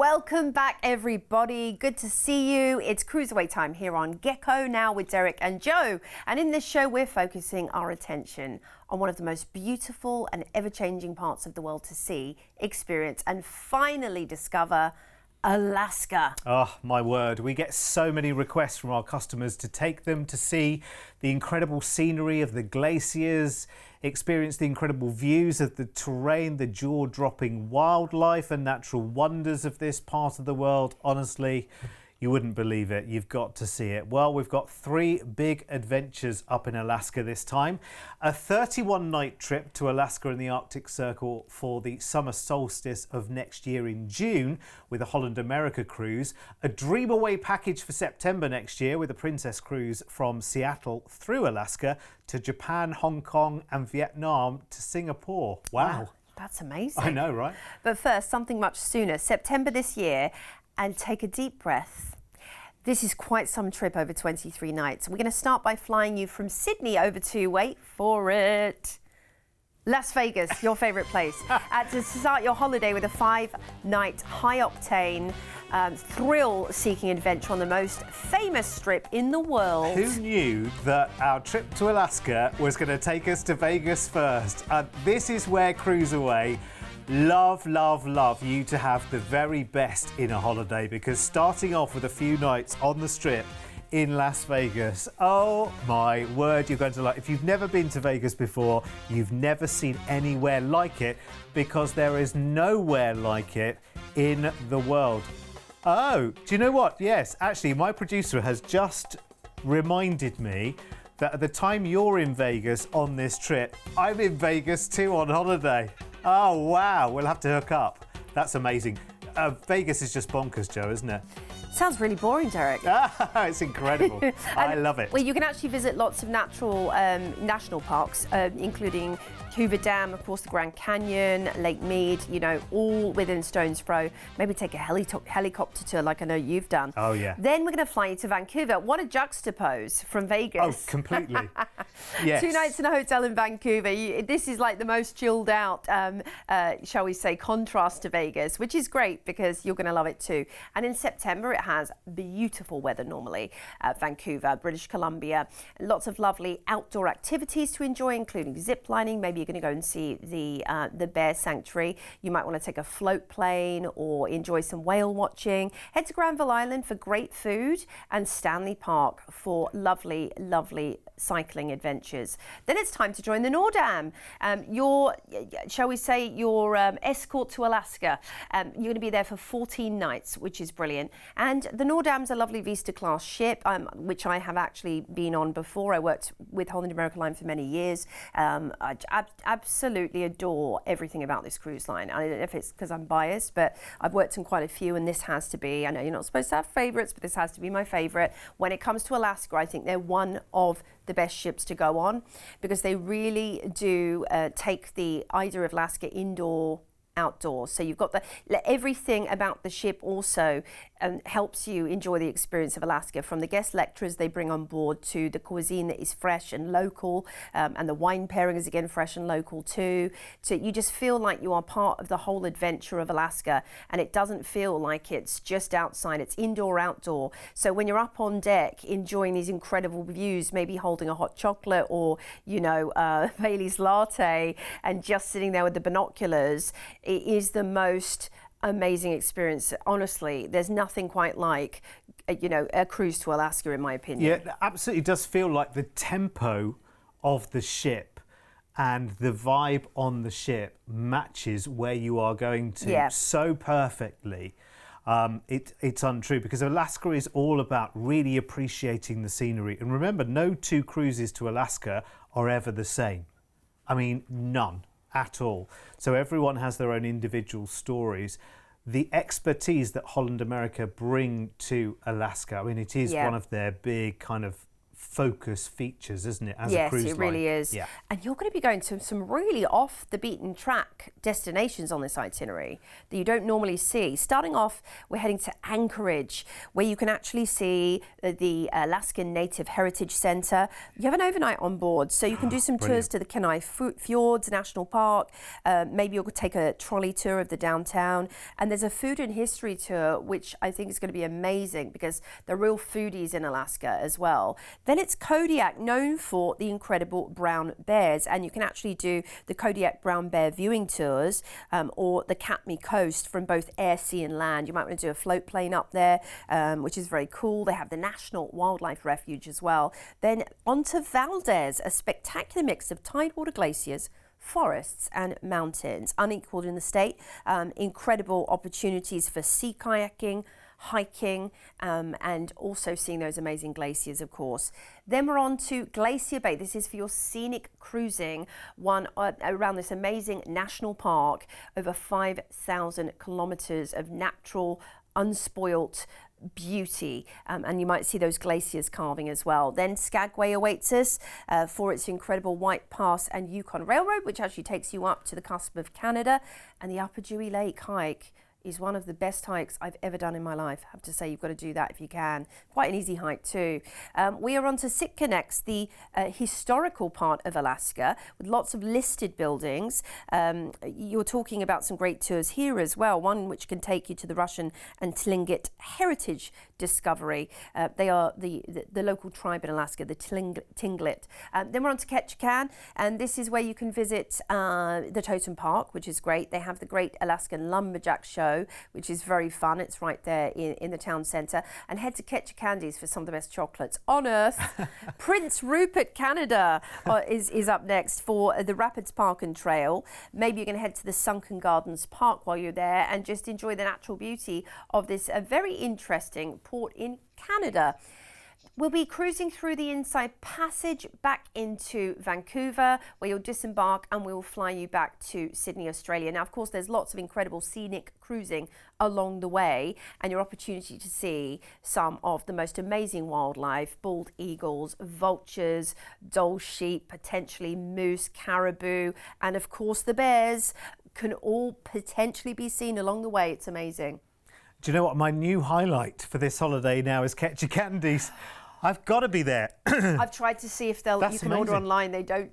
Welcome back, everybody. Good to see you. It's CruiseAway time here on Gecko now with Derek and Joe. And in this show, we're focusing our attention on one of the most beautiful and ever-changing parts of the world to see, experience, and finally discover: Alaska. Oh, my word. We get so many requests from our customers to take them to see the incredible scenery of the glaciers, experience the incredible views of the terrain, the jaw-dropping wildlife and natural wonders of this part of the world. Honestly, you wouldn't believe it. You've got to see it. Well, we've got 3 big adventures up in Alaska this time. A 31-night trip to Alaska and the Arctic Circle for the summer solstice of next year in June with a Holland America cruise. A DreamAway package for September next year with a Princess cruise from Seattle through Alaska to Japan, Hong Kong and Vietnam to Singapore. Wow. That's amazing. I know, right? But first, something much sooner. September this year, and take a deep breath. This is quite some trip over 23 nights. We're going to start by flying you from Sydney over to, wait for it, Las Vegas, your favourite place. To start your holiday with a 5-night high-octane, thrill-seeking adventure on the most famous strip in the world. Who knew that our trip to Alaska was going to take us to Vegas first? This is where CruiseAway love you to have the very best in a holiday, because starting off with a few nights on the strip in Las Vegas, oh my word, you're going to like. If you've never been to Vegas before, you've never seen anywhere like it, because there is nowhere like it in the world. Oh, do you know what? Yes, actually, my producer has just reminded me that at the time you're in Vegas on this trip, I'm in Vegas too on holiday. Oh, wow. We'll have to hook up. That's amazing. Vegas is just bonkers, Joe, isn't it? Sounds really boring, Derek. It's incredible. I love it. Well, you can actually visit lots of natural national parks, including Hoover Dam, of course, the Grand Canyon, Lake Mead, you know, all within stone's throw. Maybe take a helicopter tour like I know you've done. Oh, yeah. Then we're going to fly you to Vancouver. What a juxtapose from Vegas. Oh, completely. Yes. 2 nights in a hotel in Vancouver. This is like the most chilled out, shall we say, contrast to Vegas, which is great because you're going to love it too. And in September, it has beautiful weather normally. Vancouver, British Columbia, lots of lovely outdoor activities to enjoy, including zip lining. Maybe you're going to go and see the bear sanctuary. You might want to take a float plane or enjoy some whale watching. Head to Granville Island for great food and Stanley Park for lovely cycling adventures. Then it's time to join the Nordam. Your escort to Alaska. You're going to be there for 14 nights, which is brilliant. And the Nordam's a lovely Vista class ship, which I have actually been on before. I worked with Holland America Line for many years. I absolutely adore everything about this cruise line. I don't know if it's because I'm biased, but I've worked on quite a few, and this has to be, I know you're not supposed to have favourites, but this has to be my favourite. When it comes to Alaska, I think they're one of the best ships to go on, because they really do take the idea of Alaska indoor, outdoors. So you've got everything about the ship also helps you enjoy the experience of Alaska, from the guest lecturers they bring on board to the cuisine that is fresh and local, and the wine pairing is again fresh and local too. So you just feel like you are part of the whole adventure of Alaska, and it doesn't feel like it's just outside, it's indoor, outdoor. So when you're up on deck enjoying these incredible views, maybe holding a hot chocolate or, you know, Bailey's latte and just sitting there with the binoculars, it is the most amazing experience. Honestly, there's nothing quite like, you know, a cruise to Alaska, in my opinion. Yeah, it absolutely does feel like the tempo of the ship and the vibe on the ship matches where you are going to so perfectly. It's untrue, because Alaska is all about really appreciating the scenery. And remember, no 2 cruises to Alaska are ever the same. I mean, none at all. So everyone has their own individual stories. The expertise that Holland America bring to Alaska, I mean, it is one of their big kind of focus features, isn't it, as a yes, cruise it really line? is. Yeah. And you're going to be going to some really off the beaten track destinations on this itinerary that you don't normally see. Starting off, we're heading to Anchorage, where you can actually see the Alaskan Native Heritage Center. You have an overnight on board, so you can do some tours to the Kenai Fjords National Park. Maybe you'll take a trolley tour of the downtown. And there's a food and history tour, which I think is going to be amazing because they're real foodies in Alaska as well. Then it's Kodiak, known for the incredible brown bears, and you can actually do the Kodiak brown bear viewing tours or the Katmai coast from both air, sea and land. You might want to do a float plane up there, which is very cool. They have the National Wildlife Refuge as well. Then on to Valdez, a spectacular mix of tidewater glaciers, forests and mountains, unequaled in the state. Incredible opportunities for sea kayaking, hiking, and also seeing those amazing glaciers, of course. Then we're on to Glacier Bay. This is for your scenic cruising, one around this amazing national park, over 5,000 kilometers of natural, unspoilt beauty, and you might see those glaciers carving as well. Then Skagway awaits us for its incredible White Pass and Yukon Railroad, which actually takes you up to the cusp of Canada, and the Upper Dewey Lake hike is one of the best hikes I've ever done in my life. I have to say, you've got to do that if you can. Quite an easy hike too. We are on to Sitka next, the historical part of Alaska with lots of listed buildings. You're talking about some great tours here as well, one which can take you to the Russian and Tlingit Heritage Discovery. They are the local tribe in Alaska, the Tlingit. Then we're on to Ketchikan, and this is where you can visit the Totem Park, which is great. They have the Great Alaskan Lumberjack Show, which is very fun. It's right there in the town centre. And head to Ketchikan's for some of the best chocolates on earth. Prince Rupert, Canada is up next for the Rapids Park and Trail. Maybe you're going to head to the Sunken Gardens Park while you're there and just enjoy the natural beauty of this very interesting port in Canada. We'll be cruising through the Inside Passage back into Vancouver, where you'll disembark and we'll fly you back to Sydney, Australia. Now, of course, there's lots of incredible scenic cruising along the way, and your opportunity to see some of the most amazing wildlife: bald eagles, vultures, Dall sheep, potentially moose, caribou, and of course the bears can all potentially be seen along the way. It's amazing. Do you know what my new highlight for this holiday now is? Ketchikan's. I've got to be there. I've tried to see if you can order online. They don't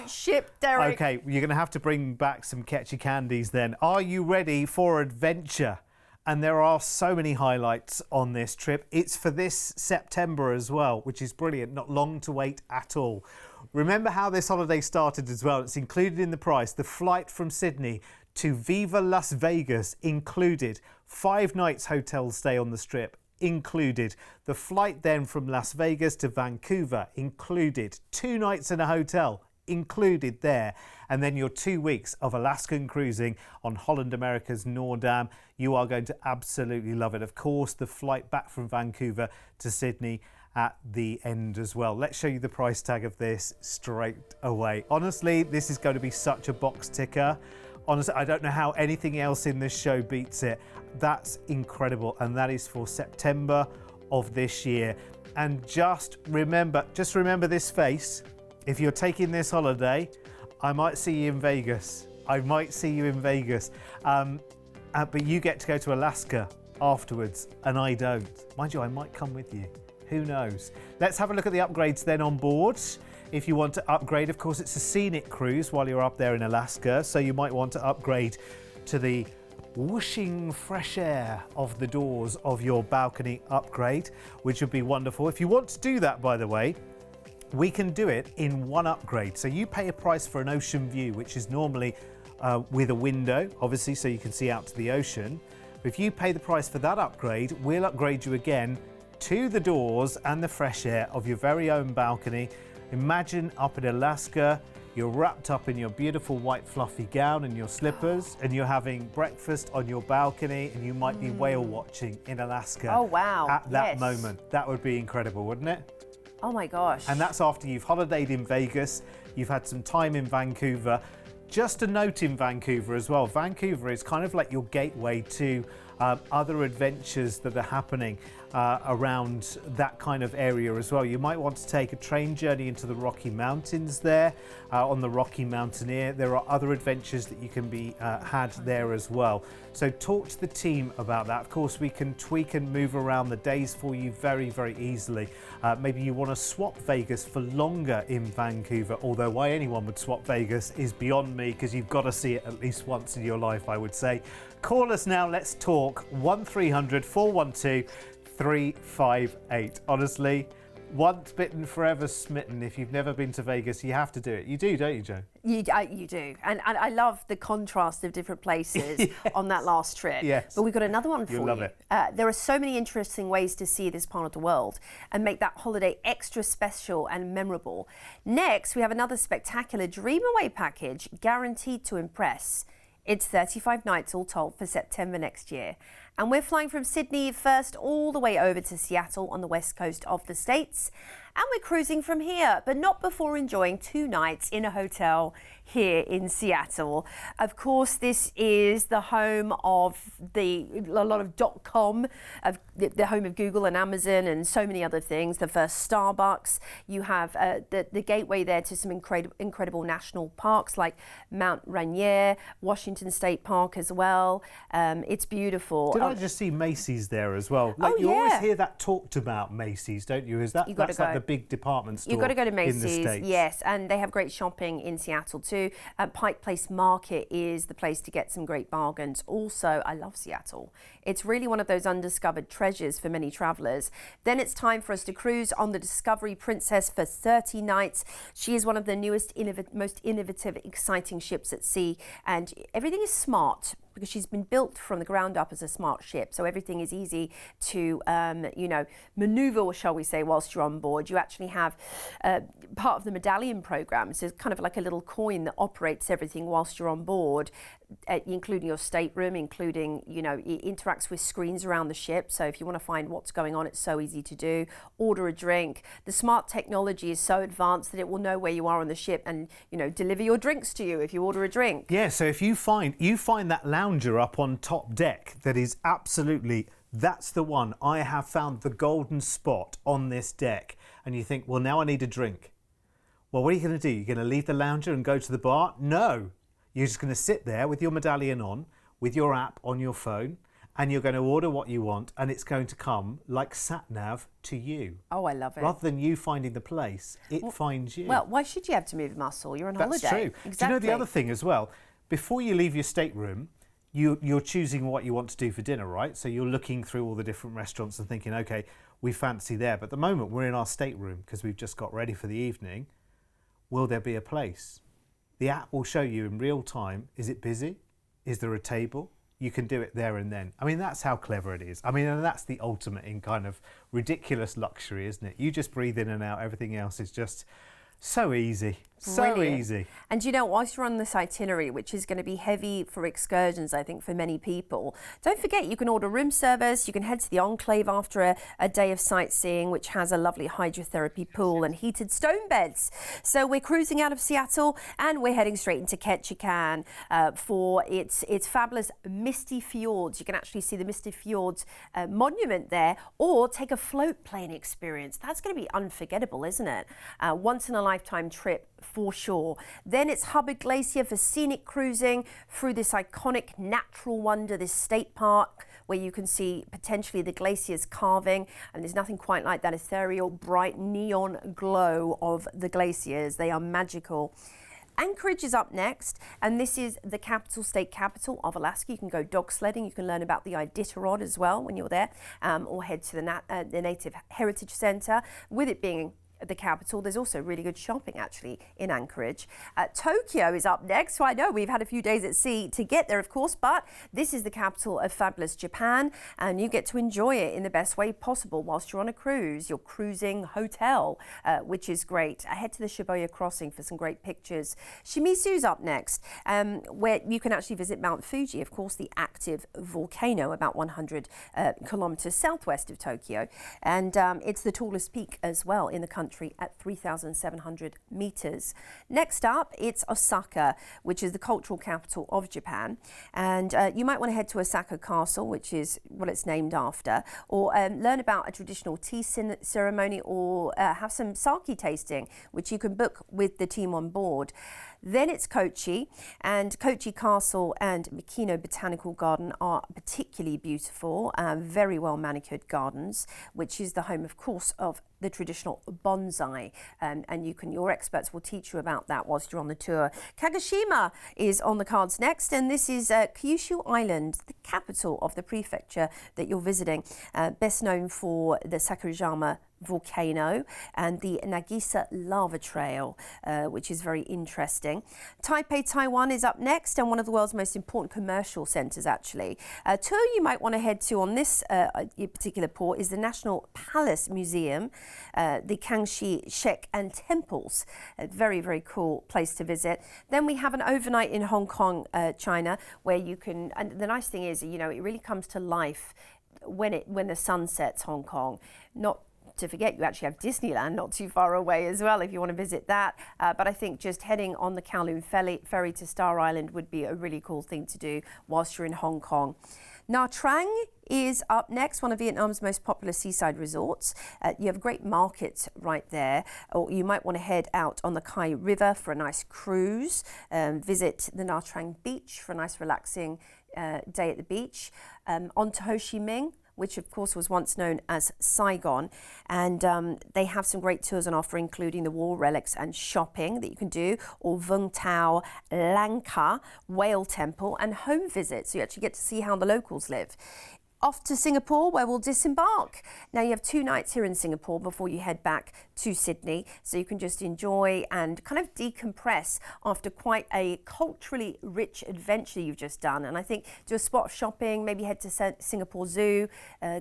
ship, Derek. Okay, you're going to have to bring back some Ketchikan's then. Are you ready for adventure? And there are so many highlights on this trip. It's for this September as well, which is brilliant. Not long to wait at all. Remember how this holiday started as well. It's included in the price. The flight from Sydney to Viva Las Vegas included. 5 nights hotel stay on the Strip included. The flight then from Las Vegas to Vancouver included. 2 nights in a hotel included there. And then your 2 weeks of Alaskan cruising on Holland America's Noordam. You are going to absolutely love it. Of course, the flight back from Vancouver to Sydney at the end as well. Let's show you the price tag of this straight away. Honestly, this is going to be such a box ticker. Honestly, I don't know how anything else in this show beats it. That's incredible, and that is for September of this year. And just remember this face. If you're taking this holiday, I might see you in Vegas. But you get to go to Alaska afterwards, and I don't. Mind you, I might come with you. Who knows? Let's have a look at the upgrades then on board. If you want to upgrade, of course, it's a scenic cruise while you're up there in Alaska, so you might want to upgrade to the whooshing fresh air of the doors of your balcony upgrade, which would be wonderful. If you want to do that, by the way, we can do it in one upgrade. So you pay a price for an ocean view, which is normally with a window, obviously, so you can see out to the ocean. But if you pay the price for that upgrade, we'll upgrade you again to the doors and the fresh air of your very own balcony. Imagine up in Alaska, you're wrapped up in your beautiful white fluffy gown and your slippers, and you're having breakfast on your balcony, and you might be whale watching in Alaska. Oh, wow. At that moment. That would be incredible, wouldn't it? Oh my gosh. And that's after you've holidayed in Vegas, you've had some time in Vancouver. Just a note in Vancouver as well, Vancouver is kind of like your gateway to other adventures that are happening. around that kind of area as well. You might want to take a train journey into the Rocky Mountains there on the Rocky Mountaineer. There are other adventures that you can be had there as well. So talk to the team about that. Of course, we can tweak and move around the days for you very, very easily. Maybe you want to swap Vegas for longer in Vancouver, although why anyone would swap Vegas is beyond me, because you've got to see it at least once in your life, I would say. Call us now, let's talk, 1300 412 358. Honestly, once bitten, forever smitten. If you've never been to Vegas, you have to do it. You do, don't you, Joe? You do. And I love the contrast of different places Yes. on that last trip. Yes. But we've got another one for you. You'll love it. There are so many interesting ways to see this part of the world and make that holiday extra special and memorable. Next, we have another spectacular Dream Away package, guaranteed to impress. It's 35 nights all told for September next year. And we're flying from Sydney first all the way over to Seattle on the west coast of the States. And we're cruising from here, but not before enjoying 2 nights in a hotel here in Seattle. Of course, this is the home of a lot of .com, of the home of Google and Amazon and so many other things. The first Starbucks. You have the gateway there to some incredible national parks like Mount Rainier, Washington State Park as well. It's beautiful. Did I just see Macy's there as well? Like, you always hear that talked about, Macy's, don't you? Is that that's like the big department store? You've got to go to Macy's, in the States. yes, and they have great shopping in Seattle too. Pike Place Market is the place to get some great bargains. Also, I love Seattle. It's really one of those undiscovered treasures for many travelers. Then it's time for us to cruise on the Discovery Princess for 30 nights. She is one of the newest, most innovative, exciting ships at sea, and everything is smart, because she's been built from the ground up as a smart ship. So everything is easy to, maneuver, shall we say, whilst you're on board. You actually have part of the medallion program. So it's kind of like a little coin that operates everything whilst you're on board, including your stateroom, including, it interacts with screens around the ship. So if you want to find what's going on, it's so easy to do. Order a drink. The smart technology is so advanced that it will know where you are on the ship and, deliver your drinks to you if you order a drink. Yeah, so if you find that lounger up on top deck that is absolutely, that's the one. I have found the golden spot on this deck. And you think, well, now I need a drink. Well, what are you going to do? You're going to leave the lounger and go to the bar? No. You're just going to sit there with your medallion on, with your app on your phone, and you're going to order what you want, and it's going to come like sat-nav to you. Oh, I love it. Rather than you finding the place, it finds you. Well, why should you have to move muscle? You're on holiday. That's true. Exactly. Do you know the other thing as well? Before you leave your stateroom, you're choosing what you want to do for dinner, right? So you're looking through all the different restaurants and thinking, okay, we fancy there. But at the moment, we're in our stateroom because we've just got ready for the evening. Will there be a place? The app will show you in real time, is it busy? Is there a table? You can do it there and then. I mean, that's how clever it is. I mean, and that's the ultimate in kind of ridiculous luxury, isn't it? You just breathe in and out. Everything else is just so easy. So easy. And whilst you're on this itinerary, which is going to be heavy for excursions, I think, for many people, don't forget you can order room service. You can head to the Enclave after a day of sightseeing, which has a lovely hydrotherapy pool and heated stone beds. So we're cruising out of Seattle and we're heading straight into Ketchikan for its fabulous Misty Fjords. You can actually see the Misty Fjords monument there, or take a float plane experience. That's going to be unforgettable, isn't it? Once in a lifetime trip for sure. Then it's Hubbard Glacier for scenic cruising through this iconic natural wonder, this state park where you can see potentially the glaciers carving, and there's nothing quite like that ethereal, bright neon glow of the glaciers. They are magical. Anchorage is up next, and this is the state capital of Alaska. You can go dog sledding. You can learn about the Iditarod as well when you're there, or head to the Native Heritage Center. With it being the capital, there's also really good shopping actually in Anchorage. Tokyo is up next. So I know we've had a few days at sea to get there, of course, but this is the capital of fabulous Japan, and you get to enjoy it in the best way possible whilst you're on a cruise. You're cruising hotel, which is great. Head to the Shibuya crossing for some great pictures. Shimizu's up next, where you can actually visit Mount Fuji, of course, the active volcano about 100 kilometers southwest of Tokyo, and it's the tallest peak as well in the country. country at 3,700 meters. Next up, it's Osaka, which is the cultural capital of Japan. And you might want to head to Osaka Castle, which is what it's named after, or learn about a traditional tea ceremony, or have some sake tasting, which you can book with the team on board. Then it's Kochi, and Kochi Castle and Mikino Botanical Garden are particularly beautiful, very well manicured gardens, which is the home, of course, of the traditional bonsai, and your experts will teach you about that whilst you're on the tour. Kagoshima is on the cards next, and this is Kyushu Island, the capital of the prefecture that you're visiting, best known for the Sakurajima volcano and the Nagisa lava trail, which is very interesting. Taipei, Taiwan is up next, and one of the world's most important commercial centres, actually. A tour you might want to head to on this particular port is the National Palace Museum, the Kangxi Shek and temples. A very, very cool place to visit. Then we have an overnight in Hong Kong, China, where you can, and the nice thing is, you know, it really comes to life when the sun sets Hong Kong. Not to forget, you actually have Disneyland not too far away as well if you want to visit that. But I think just heading on the Kowloon ferry to Star Island would be a really cool thing to do whilst you're in Hong Kong. Nha Trang is up next, one of Vietnam's most popular seaside resorts. You have a great market right there, or you might want to head out on the Kai River for a nice cruise, visit the Nha Trang beach for a nice relaxing day at the beach, on to Ho Chi Minh, which of course was once known as Saigon, and they have some great tours on offer, including the war relics and shopping that you can do, or Vung Tau, Lang Ka, Whale Temple, and home visits, so you actually get to see how the locals live. Off to Singapore, where we'll disembark. Now you have 2 nights here in Singapore before you head back to Sydney, so you can just enjoy and kind of decompress after quite a culturally rich adventure you've just done. And I think do a spot of shopping, maybe head to Singapore Zoo.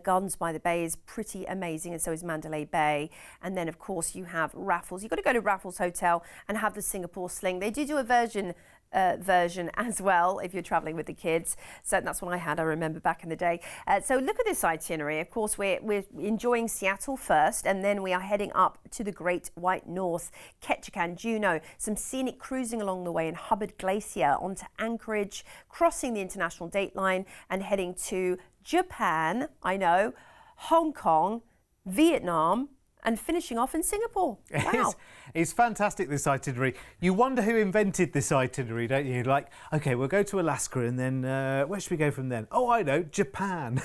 Gardens by the Bay is pretty amazing, and so is Mandalay Bay. And then of course you have Raffles. You've got to go to Raffles Hotel and have the Singapore Sling. They do a version as well if you're traveling with the kids, so that's what I had, I remember back in the day. So look at this itinerary. Of course, we're enjoying Seattle first, and then we are heading up to the Great White North, Ketchikan, Juneau, some scenic cruising along the way in Hubbard Glacier, onto Anchorage, crossing the international date line and heading to Japan, I know, Hong Kong, Vietnam, and finishing off in Singapore. Wow. It's fantastic, this itinerary. You wonder who invented this itinerary, don't you? Like, okay, we'll go to Alaska, and then where should we go from then? Oh, I know, Japan.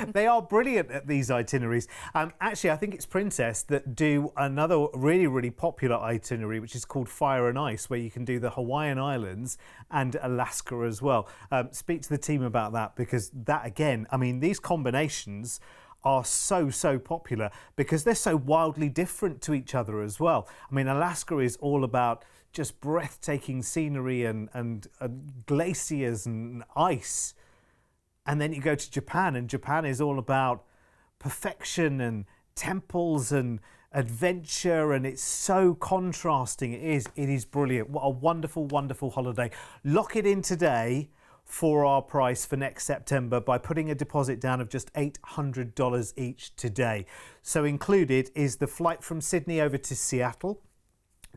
They are brilliant at these itineraries. Actually, I think it's Princess that do another really, really popular itinerary, which is called Fire and Ice, where you can do the Hawaiian Islands and Alaska as well. Speak to the team about that, because that, again, I mean, these combinations are so popular because they're so wildly different to each other as well. I mean, Alaska is all about just breathtaking scenery and glaciers and ice. And then you go to Japan, and Japan is all about perfection and temples and adventure, and it's so contrasting. It is brilliant. What a wonderful holiday. Lock it in today for our price for next September by putting a deposit down of just $800 each today. So included is the flight from Sydney over to Seattle,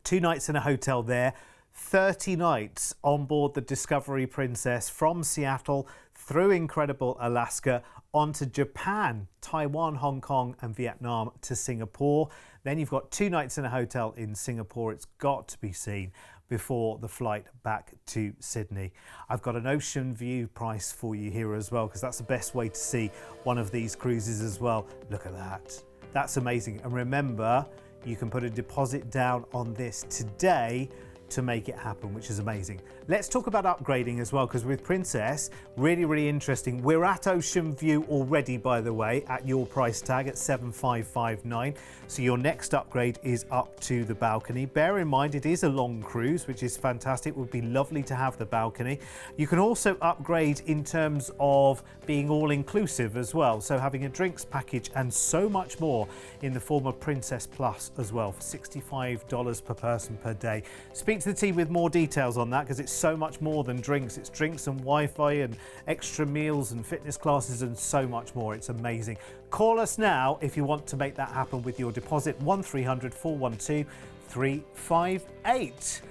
2 nights in a hotel there, 30 nights on board the Discovery Princess from Seattle through incredible Alaska onto Japan, Taiwan, Hong Kong and Vietnam to Singapore. Then you've got 2 nights in a hotel in Singapore. It's got to be seen before the flight back to Sydney. I've got an ocean view price for you here as well, because that's the best way to see one of these cruises as well. Look at that. That's amazing. And remember, you can put a deposit down on this today to make it happen, which is amazing. Let's talk about upgrading as well, because with Princess, really interesting. We're at Ocean View already, by the way, at your price tag at $7,559. So your next upgrade is up to the balcony. Bear in mind, it is a long cruise, which is fantastic. It would be lovely to have the balcony. You can also upgrade in terms of being all-inclusive as well. So having a drinks package and so much more in the form of Princess Plus as well for $65 per person per day. Speak speak to the team with more details on that, because it's so much more than drinks. It's drinks and Wi-Fi and extra meals and fitness classes and so much more. It's amazing. Call us now if you want to make that happen with your deposit. 1300 412 358.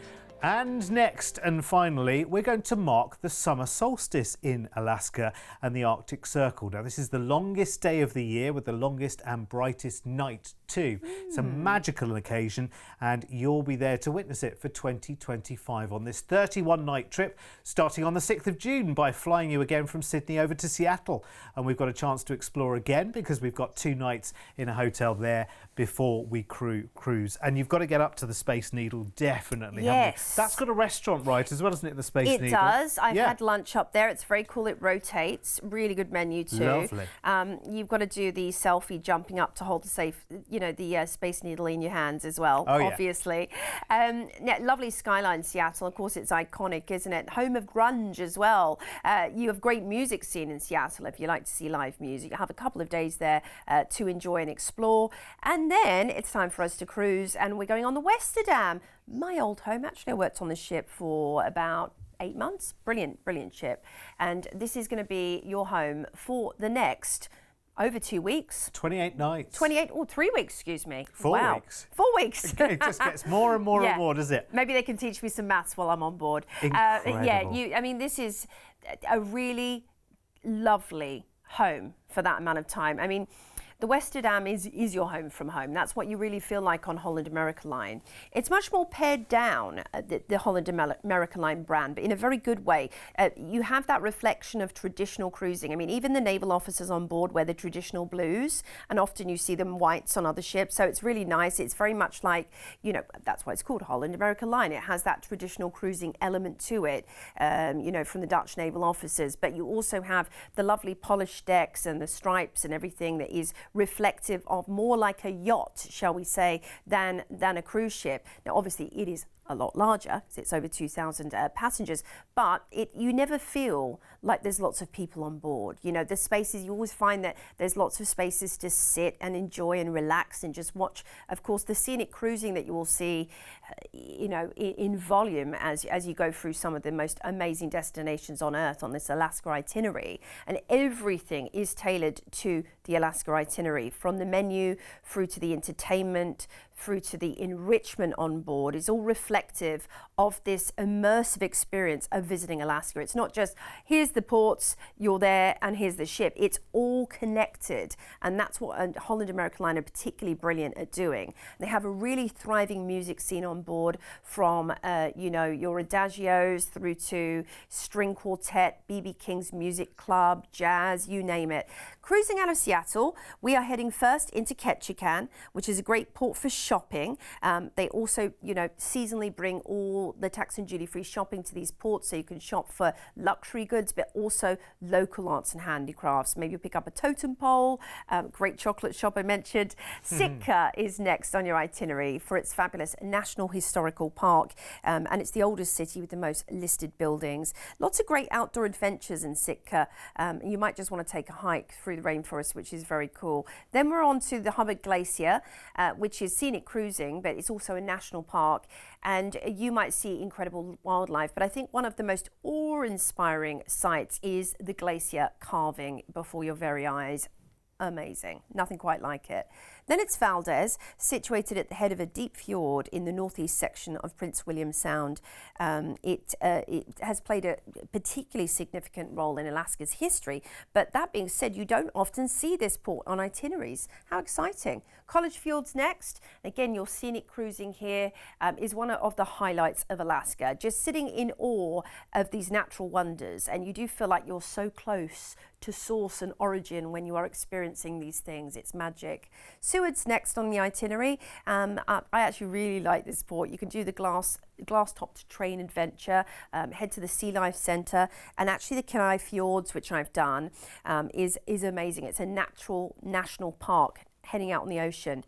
And next and finally, we're going to mark the summer solstice in Alaska and the Arctic Circle. Now, this is the longest day of the year with the longest and brightest night too. It's a magical occasion, and you'll be there to witness it for 2025 on this 31-night trip, starting on the 6th of June by flying you again from Sydney over to Seattle. And we've got a chance to explore again because we've got 2 nights in a hotel there before we cruise. And you've got to get up to the Space Needle, definitely. Yes. That's got a restaurant right as well, doesn't it, the Space Needle? It does. I've had lunch up there. It's very cool. It rotates. Really good menu too. Lovely. You've got to do the selfie jumping up to hold the the Space Needle in your hands as well, obviously. Lovely skyline, Seattle. Of course, it's iconic, isn't it? Home of grunge as well. You have great music scene in Seattle if you like to see live music. You have a couple of days there to enjoy and explore. And then it's time for us to cruise, and we're going on the Westerdam. My old home. Actually, I worked on the ship for about 8 months. Brilliant, brilliant ship. And this is going to be your home for the next over 2 weeks. 28 nights. 28 or 3 weeks, excuse me. 4 weeks. 4 weeks. It just gets more and more and more, does it? Maybe they can teach me some maths while I'm on board. Incredible. I mean, this is a really lovely home for that amount of time. I mean, the Westerdam is your home from home. That's what you really feel like on Holland America Line. It's much more pared down, the Holland America Line brand, but in a very good way. You have that reflection of traditional cruising. I mean, even the naval officers on board wear the traditional blues, and often you see them whites on other ships. So it's really nice. It's very much like, you know, that's why it's called Holland America Line. It has that traditional cruising element to it, you know, from the Dutch naval officers. But you also have the lovely polished decks and the stripes and everything that is reflective of more like a yacht, shall we say, than a cruise ship. Now, obviously, it is a lot larger because it's over 2,000 passengers, but you never feel like there's lots of people on board. You know, the spaces, you always find that there's lots of spaces to sit and enjoy and relax and just watch, of course, the scenic cruising that you will see, you know, in volume as you go through some of the most amazing destinations on Earth on this Alaska itinerary. And everything is tailored to the Alaska itinerary, from the menu through to the entertainment, through to the enrichment on board. Is all reflective of this immersive experience of visiting Alaska. It's not just, here's the ports, you're there, and here's the ship. It's all connected, and that's what Holland America Line are particularly brilliant at doing. They have a really thriving music scene on board, from you know, your adagios through to string quartet, B.B. King's Music Club, jazz, you name it. Cruising out of Seattle, we are heading first into Ketchikan, which is a great port for shopping. They also, you know, seasonally bring all the tax and duty-free shopping to these ports, so you can shop for luxury goods, but also local arts and handicrafts. Maybe you'll pick up a totem pole, great chocolate shop I mentioned. Sitka is next on your itinerary for its fabulous National Historical Park, and it's the oldest city with the most listed buildings. Lots of great outdoor adventures in Sitka. You might just want to take a hike through the rainforest, which is very cool. Then we're on to the Hubbard Glacier, which is scenic cruising, but it's also a national park, and you might see incredible wildlife. But I think one of the most awe-inspiring sights is the glacier carving before your very eyes. Amazing. Nothing quite like it. Then it's Valdez, situated at the head of a deep fjord in the northeast section of Prince William Sound. It has played a particularly significant role in Alaska's history, but that being said, you don't often see this port on itineraries. How exciting. College Fjord's next. Again, your scenic cruising here is one of the highlights of Alaska. Just sitting in awe of these natural wonders, and you do feel like you're so close to source and origin when you are experiencing these things. It's magic. Seward's next on the itinerary. I actually really like this port. You can do the glass-topped train adventure, head to the Sea Life Centre, and actually the Kenai Fjords, which I've done, is amazing. It's a natural national park heading out on the ocean.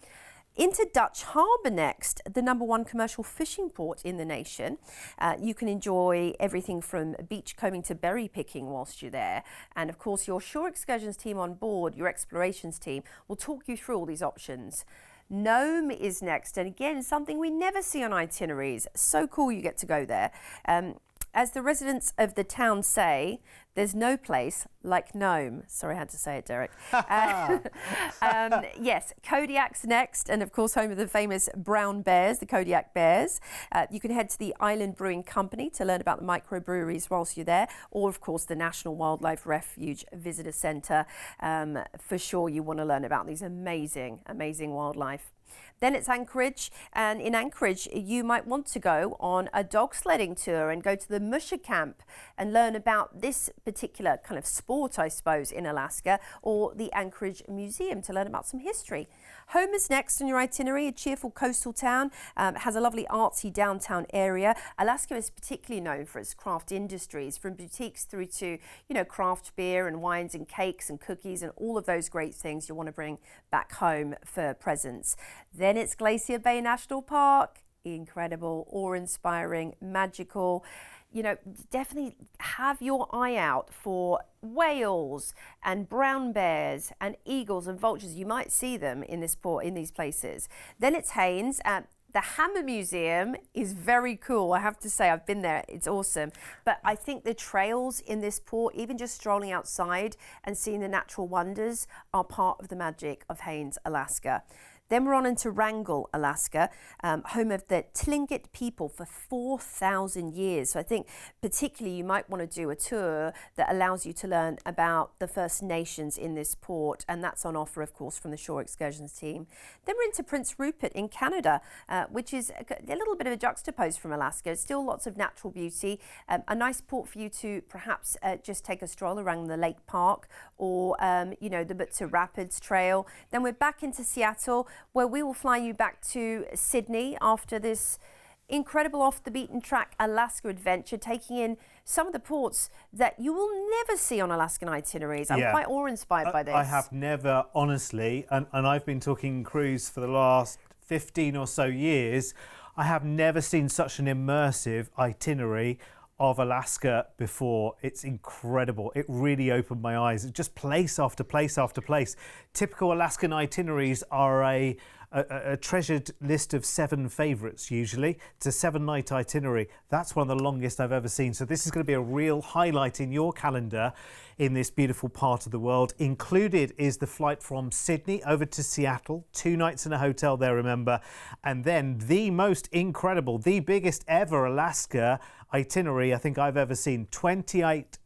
Into Dutch Harbour next, the #1 commercial fishing port in the nation. You can enjoy everything from beach combing to berry picking whilst you're there. And of course, your shore excursions team on board, your explorations team, will talk you through all these options. Nome is next, and again, something we never see on itineraries. So cool you get to go there. As the residents of the town say, there's no place like Nome. Sorry, I had to say it, Derek. Yes, Kodiak's next, and of course, home of the famous brown bears, the Kodiak Bears. You can head to the Island Brewing Company to learn about the microbreweries whilst you're there, or of course, the National Wildlife Refuge Visitor Centre. For sure, you want to learn about these amazing, amazing wildlife. Then it's Anchorage, and in Anchorage you might want to go on a dog sledding tour and go to the Musher Camp and learn about this particular kind of sport, I suppose, in Alaska, or the Anchorage Museum to learn about some history. Home is next on your itinerary, a cheerful coastal town, has a lovely artsy downtown area. Alaska is particularly known for its craft industries, from boutiques through to, you know, craft beer and wines and cakes and cookies and all of those great things you want to bring back home for presents. Then it's Glacier Bay National Park. Incredible, awe-inspiring, magical. You know, definitely have your eye out for whales and brown bears and eagles and vultures. You might see them in this port, in these places. Then it's Haines. The Hammer Museum is very cool. I have to say, I've been there. It's awesome. But I think the trails in this port, even just strolling outside and seeing the natural wonders, are part of the magic of Haines, Alaska. Then we're on into Wrangell, Alaska, home of the Tlingit people for 4,000 years. So I think particularly you might want to do a tour that allows you to learn about the First Nations in this port, and that's on offer, of course, from the Shore Excursions team. Then we're into Prince Rupert in Canada, which is a little bit of a juxtapose from Alaska. Still lots of natural beauty, a nice port for you to perhaps just take a stroll around the lake park, or you know, the Butser Rapids Trail. Then we're back into Seattle, where we will fly you back to Sydney after this incredible off-the-beaten-track Alaska adventure, taking in some of the ports that you will never see on Alaskan itineraries. I'm quite awe-inspired by this. I have never, honestly, and I've been talking cruise for the last 15 or so years, I have never seen such an immersive itinerary of Alaska before. It's incredible. It really opened my eyes. It's just place after place after place. Typical Alaskan itineraries are a treasured list of 7 favourites usually. It's a 7-night itinerary. That's one of the longest I've ever seen. So this is going to be a real highlight in your calendar in this beautiful part of the world. Included is the flight from Sydney over to Seattle, 2 nights in a hotel there, remember, and then the most incredible, the biggest ever Alaska itinerary I think I've ever seen. 28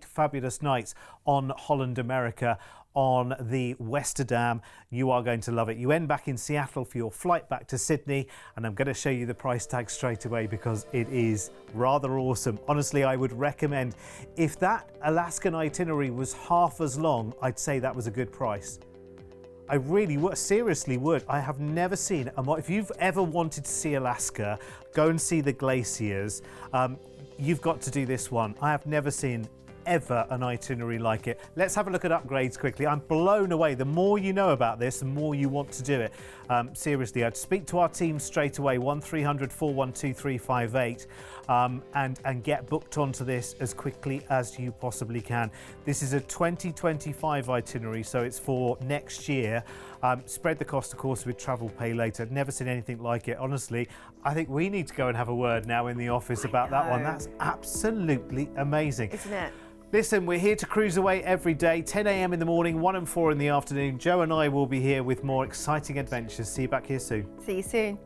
fabulous nights on Holland America on the Westerdam. You are going to love it. You end back in Seattle for your flight back to Sydney, and I'm going to show you the price tag straight away because it is rather awesome. Honestly, I would recommend, if that Alaskan itinerary was half as long, I'd say that was a good price. I really would, seriously would. I have never seen, if you've ever wanted to see Alaska, go and see the glaciers. You've got to do this one. I have never seen ever an itinerary like it. Let's have a look at upgrades quickly. I'm blown away. The more you know about this, the more you want to do it. Seriously, I'd speak to our team straight away, 1300 412 358, and get booked onto this as quickly as you possibly can. This is a 2025 itinerary, so it's for next year. Spread the cost, of course, with Travel Pay Later. Never seen anything like it. Honestly, I think we need to go and have a word now in the office about that one. That's absolutely amazing. Isn't it? Listen, we're here to cruise away every day, 10 a.m. in the morning, 1 and 4 in the afternoon. Joe and I will be here with more exciting adventures. See you back here soon. See you soon.